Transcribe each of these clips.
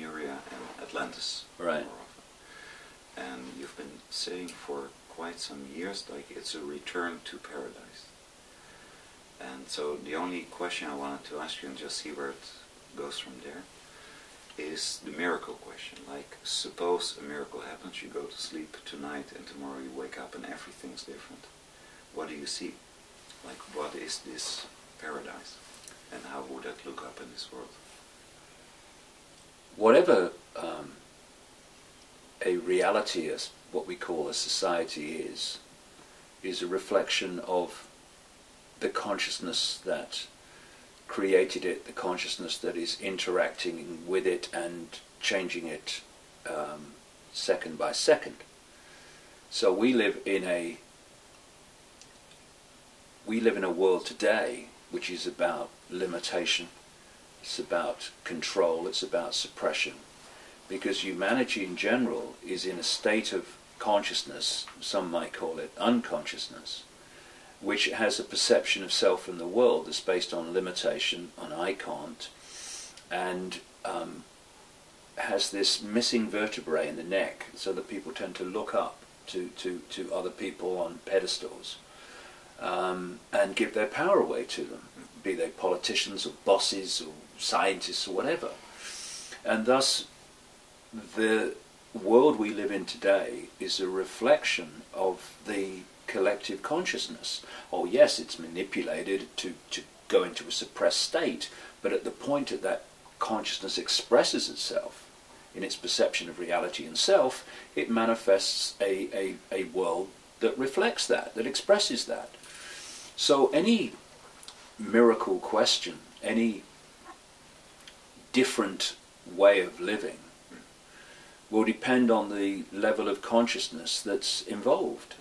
Lemuria and Atlantis. Right. More often. And you've been saying for quite some years, like it's a return to paradise. And so the only question I wanted to ask you, and just see where it goes from there, is the miracle question. Like, suppose a miracle happens, you go to sleep tonight and tomorrow you wake up and everything's different. What do you see? Like, what is this paradise? And how would that look up in this world? Whatever a reality, as what we call a society is a reflection of the consciousness that created it, the consciousness that is interacting with it and changing it second by second. So we live in a world today which is about limitation, it's about control, it's about suppression, because humanity in general is in a state of consciousness, some might call it unconsciousness, which has a perception of self and the world that's based on limitation, on I can't, and has this missing vertebrae in the neck, so that people tend to look up to other people on pedestals and give their power away to them, be they politicians or bosses or scientists or whatever. And thus the world we live in today is a reflection of the collective consciousness. Oh yes, it's manipulated to go into a suppressed state, but at the point that that consciousness expresses itself in its perception of reality and self, it manifests a world that reflects that, that expresses that. So any miracle question, any different way of living will depend on the level of consciousness that's involved.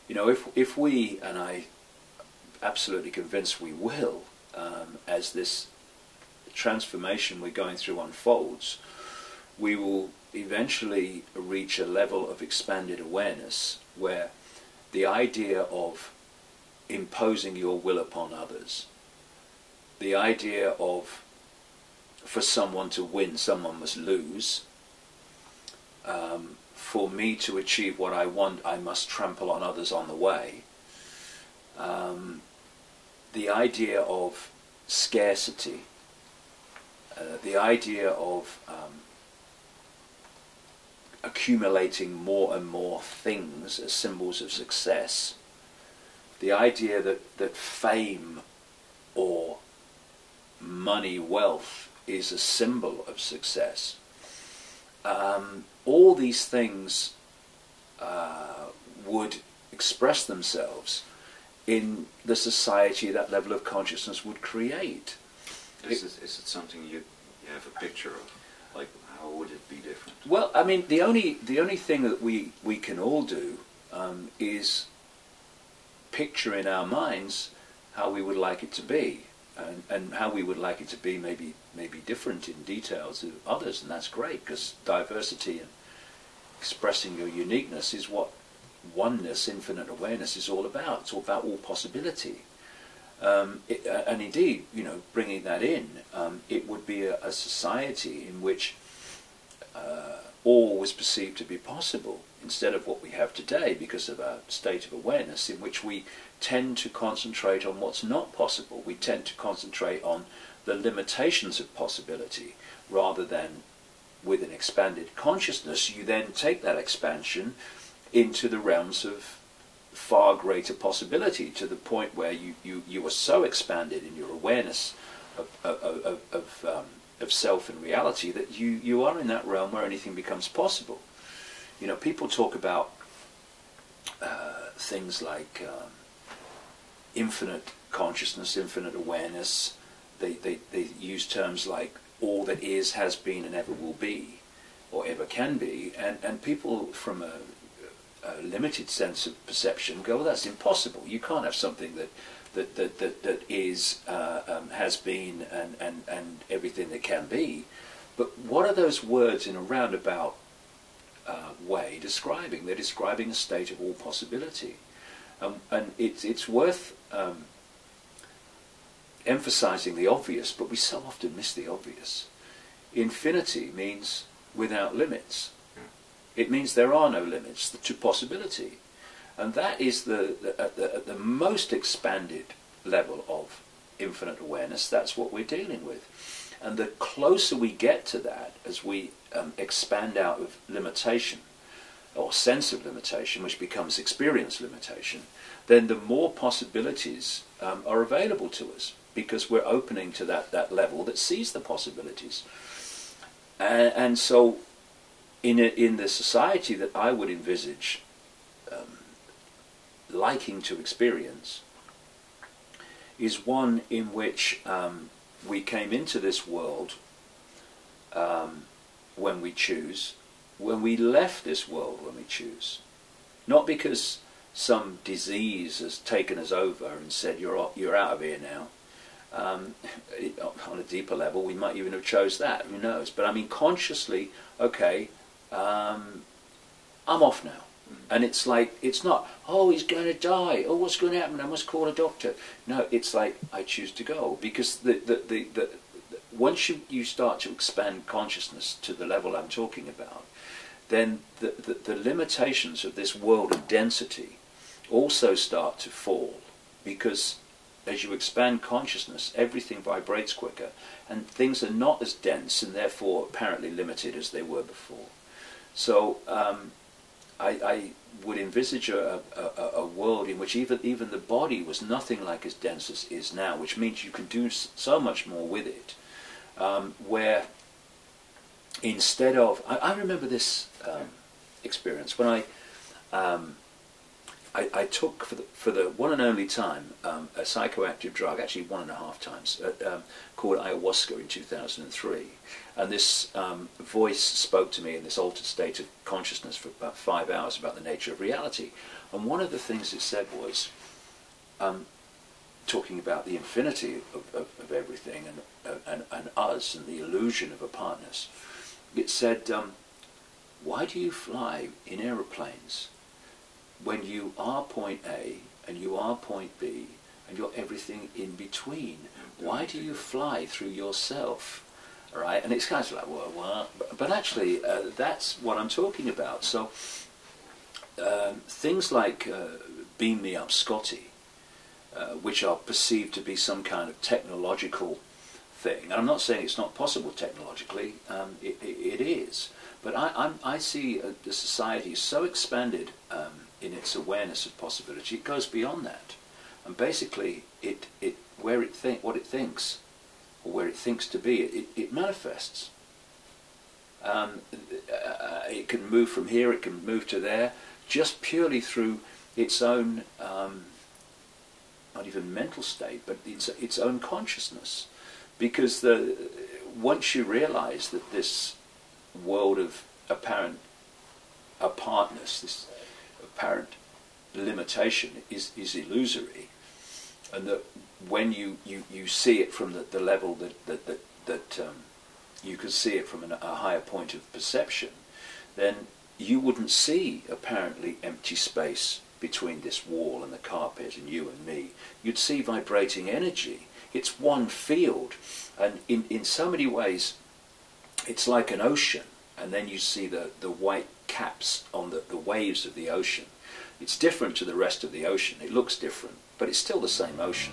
You know, if we, and I'm absolutely convinced we will, as this transformation we're going through unfolds, we will eventually reach a level of expanded awareness where the idea of imposing your will upon others, the idea of for someone to win, someone must lose, for me to achieve what I want, I must trample on others on the way. The idea of scarcity, the idea of accumulating more and more things as symbols of success, the idea that fame or money, wealth is a symbol of success. All these things would express themselves in the society that level of consciousness would create. Is it something you have a picture of? Like, how would it be different? Well, I mean, the only thing that we can all do is picture in our minds how we would like it to be, and how we would like it to be maybe different in details to others, and that's great, because diversity and expressing your uniqueness is what oneness, infinite awareness is all about. It's all about all possibility. And indeed, you know, bringing that in, it would be a society in which all was perceived to be possible, instead of what we have today, because of our state of awareness, in which we tend to concentrate on what's not possible. We tend to concentrate on the limitations of possibility, rather than with an expanded consciousness, you then take that expansion into the realms of far greater possibility, to the point where you are so expanded in your awareness of self and reality that you are in that realm where anything becomes possible. You know, people talk about things like infinite consciousness, infinite awareness. They use terms like all that is, has been, and ever will be, or ever can be, and people from a limited sense of perception go, well, that's impossible. You can't have something that is, has been, and everything that can be. But what are those words in a roundabout way describing? They're describing a state of all possibility, and it's worth emphasizing the obvious, but we so often miss the obvious. infinity means without limits. It means there are no limits to possibility. And that is at the most expanded level of infinite awareness. That's what we're dealing with. And the closer we get to that, as we expand out of limitation, or sense of limitation, which becomes experience limitation, then the more possibilities are available to us, because we're opening to that level that sees the possibilities. And so in the society that I would envisage liking to experience is one in which we came into this world when we choose, when we left this world when we choose. Not because some disease has taken us over and said, you're out of here now. On a deeper level, we might even have chose that, who knows. But I mean, consciously, okay, I'm off now. And it's like, it's not, oh, he's going to die, oh, what's going to happen, I must call a doctor. No, it's like, I choose to go. Because once you start to expand consciousness to the level I'm talking about, then the limitations of this world of density also start to fall, because as you expand consciousness, everything vibrates quicker, and things are not as dense and therefore apparently limited as they were before. So I would envisage a world in which even the body was nothing like as dense as it is now, which means you can do so much more with it, where instead of... I remember this experience when I took for the one and only time a psychoactive drug, actually 1.5 times, called ayahuasca in 2003. And this voice spoke to me in this altered state of consciousness for about 5 hours about the nature of reality. And one of the things it said was, talking about the infinity of everything and us and the illusion of apartness, it said, why do you fly in aeroplanes when you are point A and you are point B and you're everything in between? Why do you fly through yourself? All right? And it's kind of like, well, what? But actually, that's what I'm talking about. So things like Beam Me Up Scotty, which are perceived to be some kind of technological thing. And I'm not saying it's not possible technologically, it is. But I see the society is so expanded in its awareness of possibility, it goes beyond that. And basically, what it thinks, or where it thinks to be, it manifests. It can move from here, it can move to there, just purely through its own, not even mental state, but its own consciousness. Because once you realize that this world of apparent apartness, this apparent limitation is illusory, and that when you see it from the level that you could see it from a higher point of perception, then you wouldn't see apparently empty space between this wall and the carpet and you and me. You'd see vibrating energy. It's one field, and in so many ways it's like an ocean, and then you see the white caps on the waves of the ocean. It's different to the rest of the ocean. It looks different, but it's still the same ocean.